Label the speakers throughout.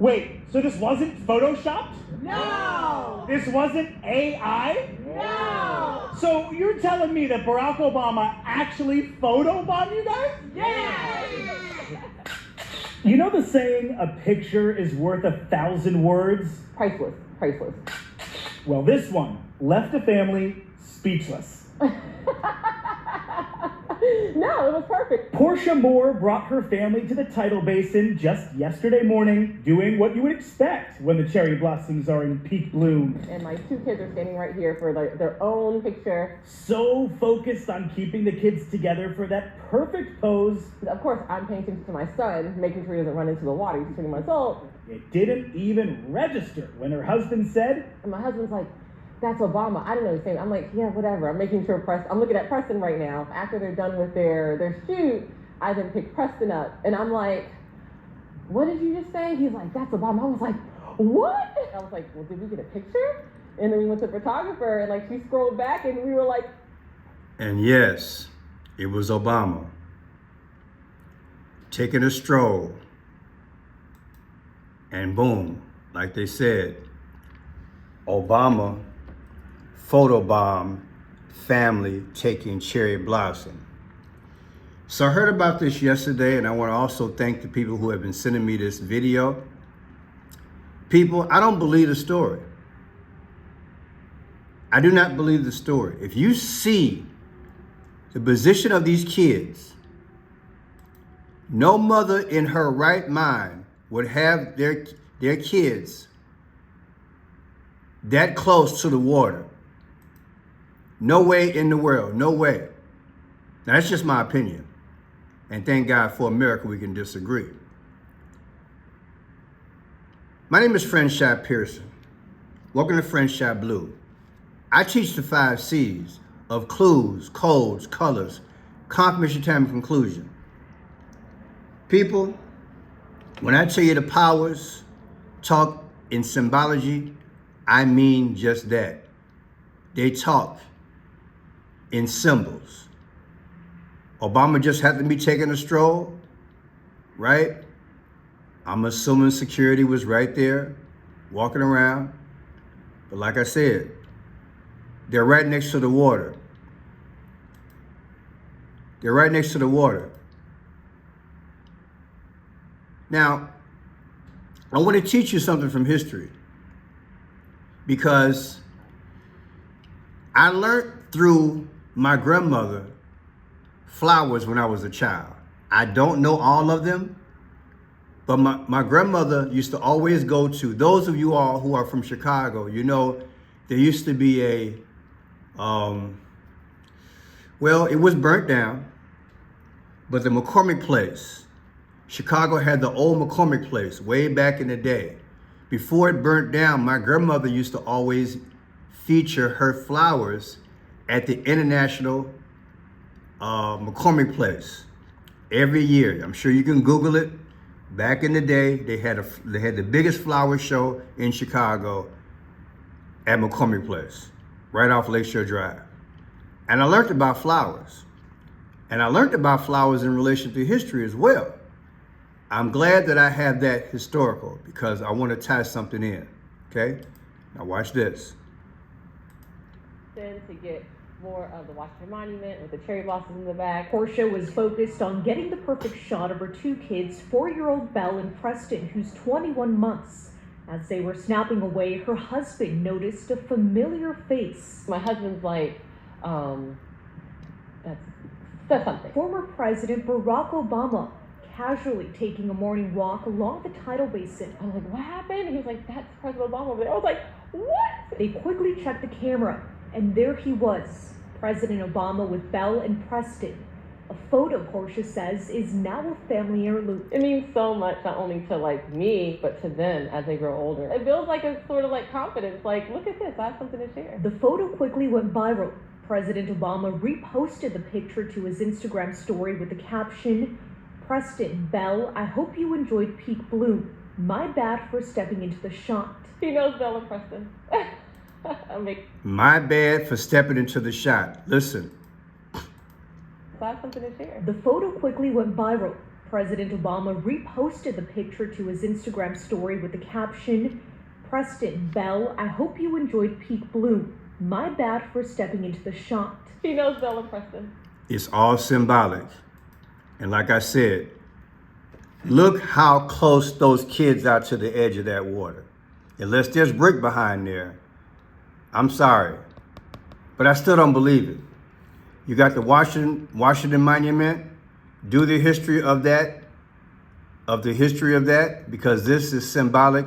Speaker 1: Wait, so this wasn't photoshopped?
Speaker 2: No!
Speaker 1: This wasn't AI?
Speaker 2: No!
Speaker 1: So you're telling me that Barack Obama actually photobombed you guys?
Speaker 2: Yes!
Speaker 1: You know the saying, a picture is worth 1,000 words?
Speaker 2: Priceless. Priceless.
Speaker 1: Well, this one left a family speechless.
Speaker 2: No, it was perfect.
Speaker 1: Portia Moore brought her family to the tidal basin just yesterday morning, doing what you would expect when the cherry blossoms are in peak bloom.
Speaker 2: And my two kids are standing right here for their own picture.
Speaker 1: So focused on keeping the kids together for that perfect pose.
Speaker 2: Of course, I'm paying attention to my son, making sure he doesn't run into the water. He's 20 months old.
Speaker 1: It didn't even register when her husband said,
Speaker 2: And my husband's like, that's Obama. I didn't know the same. I'm like, yeah, whatever. I'm making sure I'm looking at Preston right now. After they're done with their shoot, I then pick Preston up. And I'm like, what did you just say? He's like, that's Obama. I was like, what? I was like, well, did we get a picture? And then we went to the photographer and like she scrolled back and we were like.
Speaker 3: And yes, it was Obama taking a stroll. And boom, like they said, Obama photobomb family taking cherry blossom. So I heard about this yesterday, and I want to also thank the people who have been sending me this video. People, I don't believe the story. I do not believe the story. If you see the position of these kids, no mother in her right mind would have their kids that close to the water. No way in the world, no way. Now that's just my opinion. And thank God for America we can disagree. My name is Friendship Pearson. Welcome to Friendship Blue. I teach the 5 C's of clues, codes, colors, confirmation, time, and conclusion. People, when I tell you the powers talk in symbology, I mean just that. They talk in symbols. Obama just happened to be taking a stroll, right? I'm assuming security was right there, walking around. But like I said, they're right next to the water. They're right next to the water. Now, I want to teach you something from history, because I learned through my grandmother flowers when I was a child. I don't know all of them, but my grandmother used to always go to, those of you all who are from Chicago, you know, there used to be a, well, it was burnt down, but the McCormick Place, Chicago had the old McCormick Place way back in the day. Before it burnt down, my grandmother used to always feature her flowers at the International McCormick Place every year. I'm sure you can Google it. Back in the day, they had the biggest flower show in Chicago at McCormick Place, right off Lakeshore Drive. And I learned about flowers. And I learned about flowers in relation to history as well. I'm glad that I have that historical, because I want to tie something in, okay? Now watch this.
Speaker 2: To get more of the Washington Monument with the cherry blossoms in the back.
Speaker 4: Portia was focused on getting the perfect shot of her 2 kids, 4-year-old Belle and Preston, who's 21 months. As they were snapping away, her husband noticed a familiar face.
Speaker 2: My husband's like, that's something.
Speaker 4: Former President Barack Obama casually taking a morning walk along the tidal basin.
Speaker 2: I'm like, what happened? And he was like, that's President Obama over there. I was like, what?
Speaker 4: They quickly checked the camera, and there he was, President Obama with Belle and Preston. A photo, Portia says, is now a family heirloom.
Speaker 2: It means so much, not only to like me, but to them as they grow older. It builds like a sort of like confidence, like, look at this, I have something to share.
Speaker 4: The photo quickly went viral. President Obama reposted the picture to his Instagram story with the caption, Preston, Belle, I hope you enjoyed peak bloom. My bad for stepping into the shot.
Speaker 2: He knows Belle and Preston.
Speaker 3: My bad for stepping into the shot. Listen.
Speaker 2: I have something to share.
Speaker 4: The photo quickly went viral. President Obama reposted the picture to his Instagram story with the caption, "Preston Bell, I hope you enjoyed Peak Bloom. My bad for stepping into the shot."
Speaker 2: He knows Bella Preston.
Speaker 3: It's all symbolic. And like I said, look how close those kids are to the edge of that water. Unless there's brick behind there, I'm sorry, but I still don't believe it. You got the Washington Monument. Do the history of that, because this is symbolic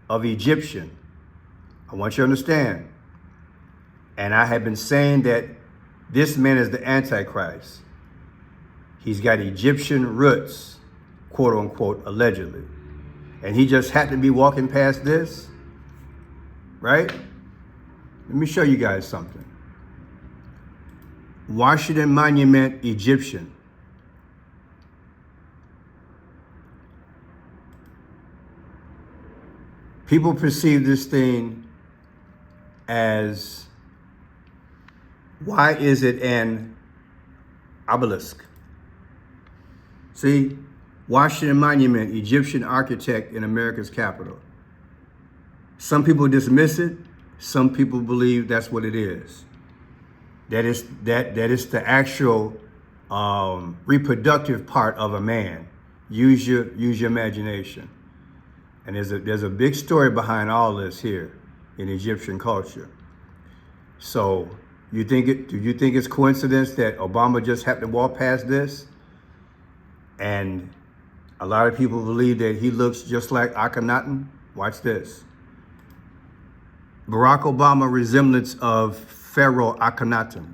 Speaker 3: of Egyptian. I want you to understand. And I have been saying that this man is the Antichrist. He's got Egyptian roots, quote unquote, allegedly. And he just happened to be walking past this, right? Let me show you guys something. Washington Monument, Egyptian. People perceive this thing as, why is it an obelisk? See, Washington Monument, Egyptian architect in America's capital. Some people dismiss it. Some people believe that's what it is. That is the actual reproductive part of a man. Use your imagination. And there's a big story behind all this here in Egyptian culture. So do you think it's coincidence that Obama just happened to walk past this? And a lot of people believe that he looks just like Akhenaten. Watch this. Barack Obama resemblance of Pharaoh Akhenaten.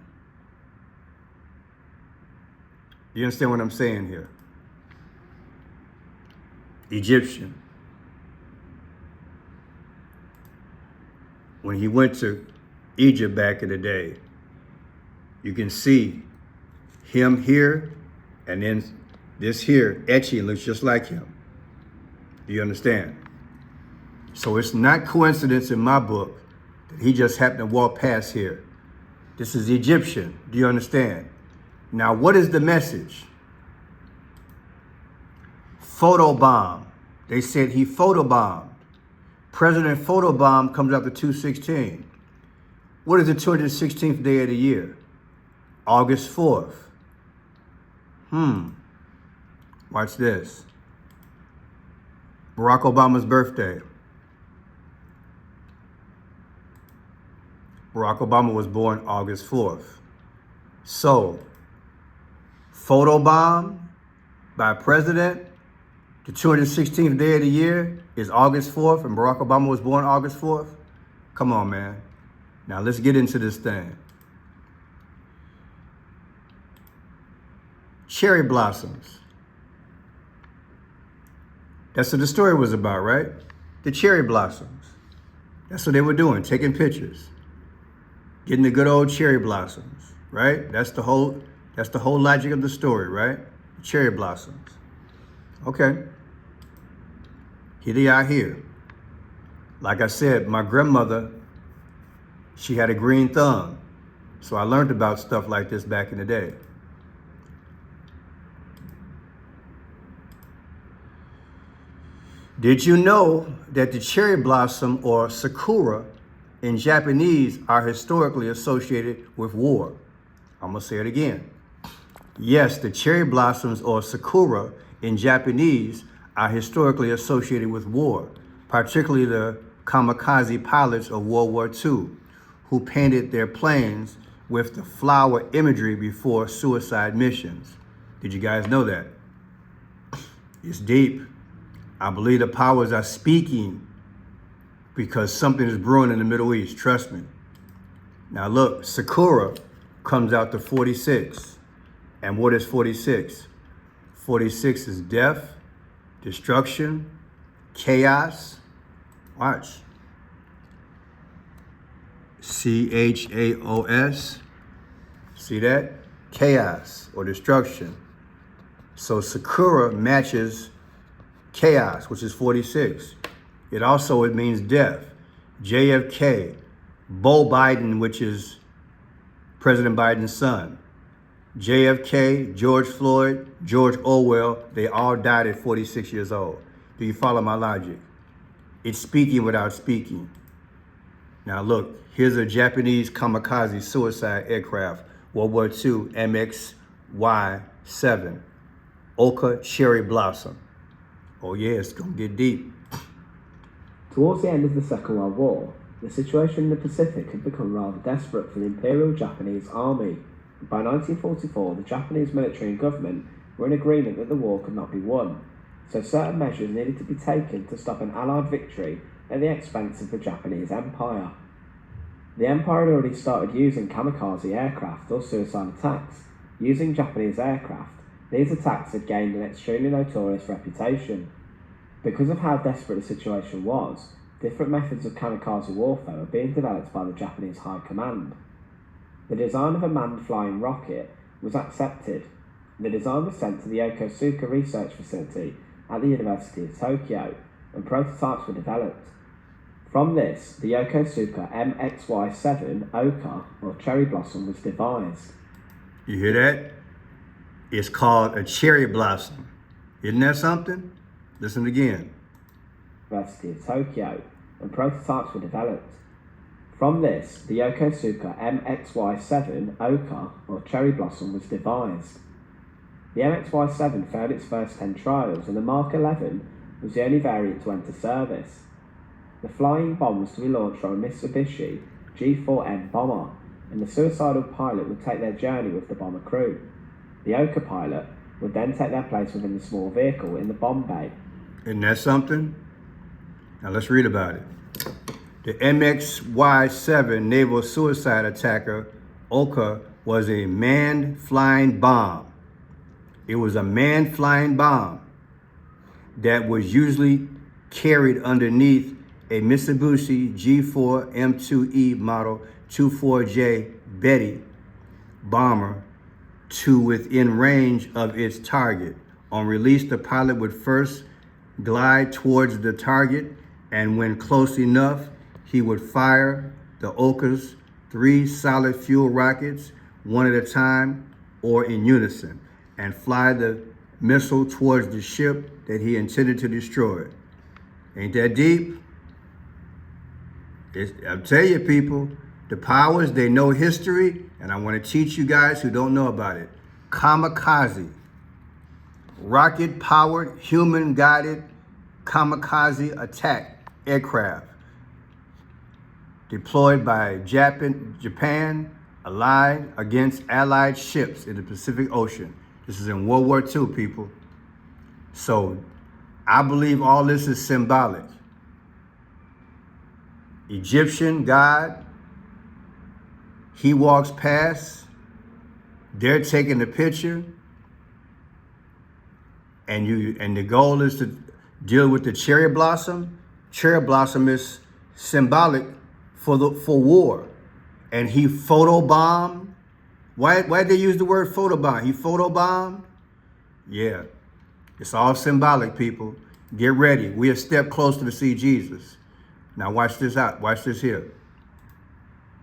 Speaker 3: You understand what I'm saying here? Egyptian. When he went to Egypt back in the day, you can see him here, and then this here, etching, looks just like him. Do you understand? So it's not coincidence in my book that he just happened to walk past here. This is Egyptian. Do you understand? Now, what is the message? Photobomb. They said he photobombed. President photobomb comes after 2/16. What is the 216th day of the year? August 4th. Watch this. Barack Obama's birthday. Barack Obama was born August 4th. So, photobomb by president, the 216th day of the year is August 4th, and Barack Obama was born August 4th? Come on, man. Now let's get into this thing. Cherry blossoms. That's what the story was about, right? The cherry blossoms. That's what they were doing, taking pictures. Getting the good old cherry blossoms, right? That's the whole logic of the story, right? Cherry blossoms. Okay. Here they are here. Like I said, my grandmother, she had a green thumb. So I learned about stuff like this back in the day. Did you know that the cherry blossom or sakura in Japanese are historically associated with war? I'm gonna say it again. Yes, the cherry blossoms or sakura in Japanese are historically associated with war, particularly the kamikaze pilots of World War II, who painted their planes with the flower imagery before suicide missions. Did you guys know that? It's deep. I believe the powers are speaking because something is brewing in the Middle East, trust me. Now look, Sakura comes out to 46. And what is 46? 46 is death, destruction, chaos. Watch. CHAOS. See that? Chaos or destruction. So Sakura matches chaos, which is 46. It means death. JFK, Beau Biden, which is President Biden's son. JFK, George Floyd, George Orwell, they all died at 46 years old. Do you follow my logic? It's speaking without speaking. Now look, here's a Japanese kamikaze suicide aircraft, World War II MXY-7, Oka Cherry Blossom. Oh yeah, it's gonna get deep.
Speaker 5: Towards the end of the Second World War, the situation in the Pacific had become rather desperate for the Imperial Japanese Army. By 1944, the Japanese military and government were in agreement that the war could not be won, so certain measures needed to be taken to stop an Allied victory at the expense of the Japanese Empire. The Empire had already started using kamikaze aircraft or suicide attacks. Using Japanese aircraft, these attacks had gained an extremely notorious reputation. Because of how desperate the situation was, different methods of kamikaze warfare were being developed by the Japanese High Command. The design of a manned flying rocket was accepted. The design was sent to the Yokosuka Research Facility at the University of Tokyo, and prototypes were developed. From this, the Yokosuka MXY-7 Oka, or Cherry Blossom, was devised.
Speaker 3: You hear that? It's called a cherry blossom. Isn't that something? Listen again.
Speaker 5: University of Tokyo, and prototypes were developed. From this, the Yokosuka MXY-7 Oka, or Cherry Blossom, was devised. The MXY-7 failed its first 10 trials, and the Mark 11 was the only variant to enter service. The flying bomb was to be launched from a Mitsubishi G4N bomber, and the suicidal pilot would take their journey with the bomber crew. The Oka pilot would then take their place within the small vehicle in the bomb bay.
Speaker 3: Isn't that something? Now let's read about it. The MXY-7 naval suicide attacker, Oka, was a manned flying bomb. It was a manned flying bomb that was usually carried underneath a Mitsubishi G4 M2E Model 24J Betty bomber to within range of its target. On release, the pilot would first glide towards the target, and when close enough, he would fire the Oka's 3 solid fuel rockets, one at a time or in unison, and fly the missile towards the ship that he intended to destroy. Ain't that deep? I'll tell you, people, the powers, they know history, and I want to teach you guys who don't know about it. Kamikaze, rocket-powered, human-guided kamikaze attack aircraft deployed by Japan allied against Allied ships in the Pacific Ocean. This is in World War II, people. So I believe all this is symbolic. Egyptian god, he walks past, they're taking the picture, and the goal is to deal with the cherry blossom. Cherry blossom is symbolic for war. And he photobombed. Why did they use the word photobomb? He photobombed? Yeah. It's all symbolic, people. Get ready. We're a step closer to see Jesus. Now watch this out. Watch this here.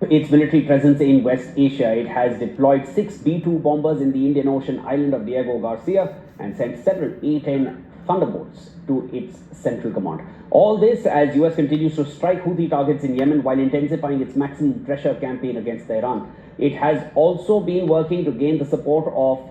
Speaker 6: Its military presence in West Asia, it has deployed 6 B-2 bombers in the Indian Ocean island of Diego Garcia and sent several A-10 Thunderbolts to its central command. All this as US continues to strike Houthi targets in Yemen while intensifying its maximum pressure campaign against Iran. It has also been working to gain the support of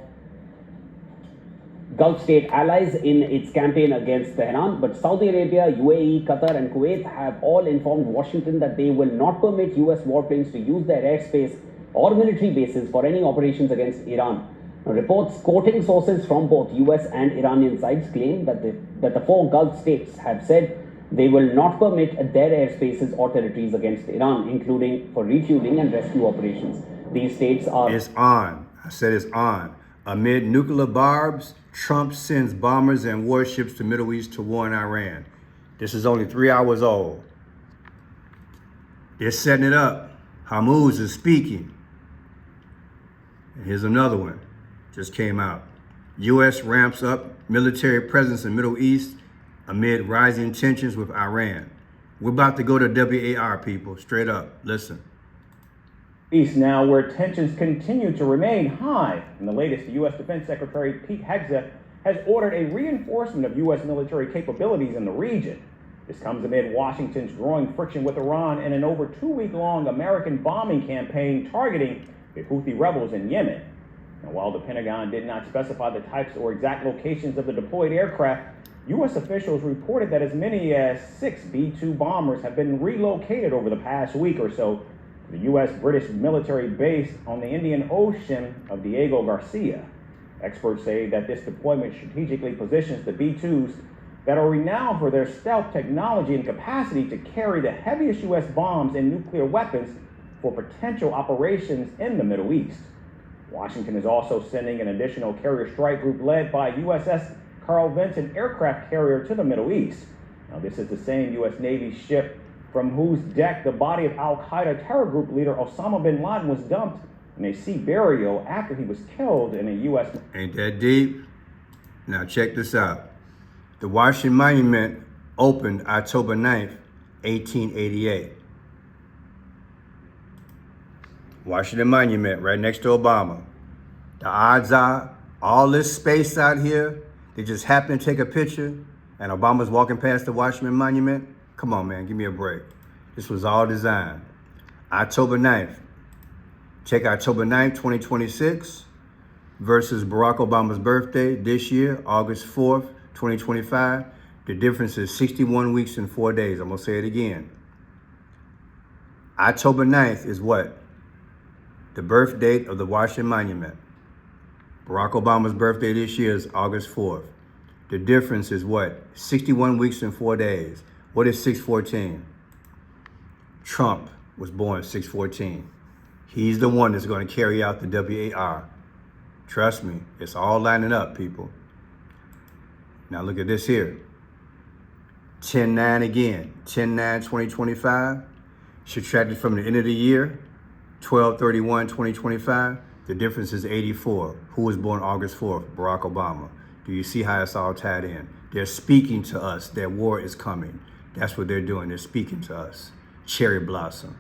Speaker 6: Gulf state allies in its campaign against Tehran, but Saudi Arabia, UAE, Qatar and Kuwait have all informed Washington that they will not permit US warplanes to use their airspace or military bases for any operations against Iran. Now, reports quoting sources from both US and Iranian sides claim that the 4 Gulf states have said they will not permit their airspaces or territories against Iran, including for refueling and rescue operations. These states are...
Speaker 3: It's on. I said it's on. Amid nuclear barbs, Trump sends bombers and warships to Middle East to warn Iran. This is only 3 hours old. They're setting it up. Hormuz is speaking. And here's another one. Just came out. U.S. ramps up military presence in Middle East amid rising tensions with Iran. We're about to go to WAR, people. Straight up. Listen.
Speaker 7: East now, where tensions continue to remain high. In the latest, the U.S. Defense Secretary Pete Hegseth has ordered a reinforcement of U.S. military capabilities in the region. This comes amid Washington's growing friction with Iran in an over 2-week-long American bombing campaign targeting the Houthi rebels in Yemen. And while the Pentagon did not specify the types or exact locations of the deployed aircraft, U.S. officials reported that as many as 6 B-2 bombers have been relocated over the past week or so to the U.S.-British military base on the Indian Ocean of Diego Garcia. Experts say that this deployment strategically positions the B-2s that are renowned for their stealth technology and capacity to carry the heaviest U.S. bombs and nuclear weapons for potential operations in the Middle East. Washington is also sending an additional carrier strike group led by USS Carl Vinson aircraft carrier to the Middle East. Now, this is the same U.S. Navy ship from whose deck the body of al-Qaeda terror group leader Osama bin Laden was dumped in a sea burial after he was killed in a U.S.
Speaker 3: Ain't that deep? Now check this out. The Washington Monument opened October 9th, 1888. Washington Monument, right next to Obama. The odds are, all this space out here, they just happen to take a picture, and Obama's walking past the Washington Monument. Come on, man, give me a break. This was all designed. October 9th. Check October 9th, 2026 versus Barack Obama's birthday this year, August 4th, 2025. The difference is 61 weeks and 4 days. I'm gonna say it again. October 9th is what? The birth date of the Washington Monument. Barack Obama's birthday this year is August 4th. The difference is what? 61 weeks and 4 days. What is 614? Trump was born 614. He's the one that's going to carry out the WAR. Trust me, it's all lining up, people. Now look at this here. 10-9 again. 10-9-2025. Subtracted from the end of the year. 12/31/2025, the difference is 84. Who was born August 4th? Barack Obama. Do you see how it's all tied in? They're speaking to us that war is coming. That's what they're doing. They're speaking to us. Cherry Blossom.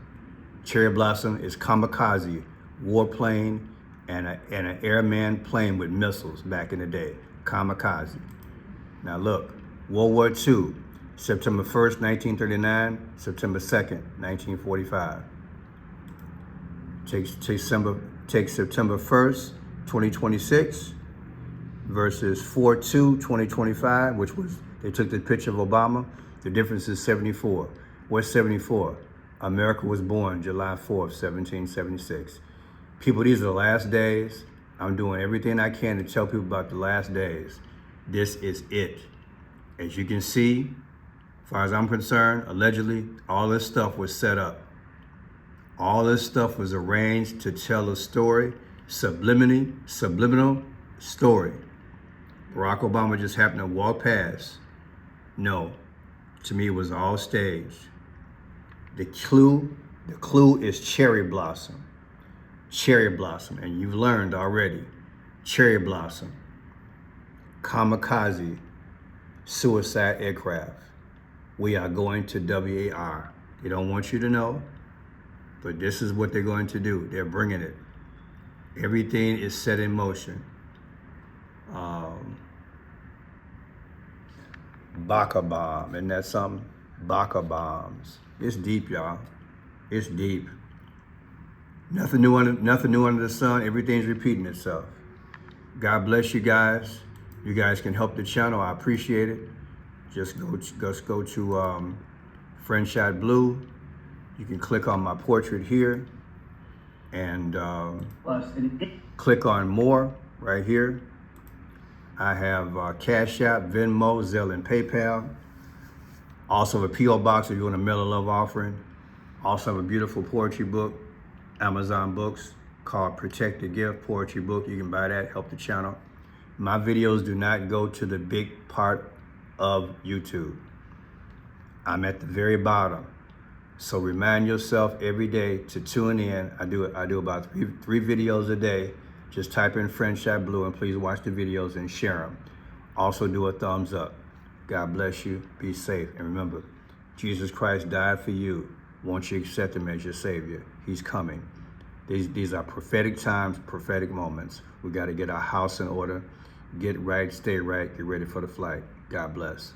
Speaker 3: Cherry Blossom is kamikaze warplane and an airman plane with missiles back in the day. Kamikaze. Now look, World War II, September 1st, 1939, September 2nd, 1945. Take September 1st, 2026 versus 4/2/2025, which was, they took the picture of Obama. The difference is 74. What's 74? America was born July 4th, 1776. People, these are the last days. I'm doing everything I can to tell people about the last days. This is it. As you can see, as far as I'm concerned, allegedly, all this stuff was set up. All this stuff was arranged to tell a story, subliminal story. Barack Obama just happened to walk past. No, to me it was all staged. The clue is Cherry Blossom. Cherry Blossom, and you've learned already. Cherry Blossom, kamikaze, suicide aircraft. We are going to WAR. They don't want you to know. But this is what they're going to do. They're bringing it. Everything is set in motion. Baka bomb, isn't that something? Baka bombs. It's deep, y'all. It's deep. Nothing new under the sun. Everything's repeating itself. God bless you guys. You guys can help the channel. I appreciate it. Just go to Friendshot Blue. You can click on my portrait here and click on more right here. I have Cash App, Venmo, Zelle, and PayPal. Also a P.O. box if you want to mail a love offering. Also have a beautiful poetry book, Amazon Books, called Protect the Gift Poetry Book. You can buy that, help the channel. My videos do not go to the big part of YouTube. I'm at the very bottom. So remind yourself every day to tune in. I do about three videos a day. Just type in Friendshot Blue and please watch the videos and share them. Also do a thumbs up. God bless you. Be safe. And remember, Jesus Christ died for you. Won't you accept him as your Savior? He's coming. These are prophetic times, prophetic moments. We got to get our house in order, get right, stay right, get ready for the flight. God bless.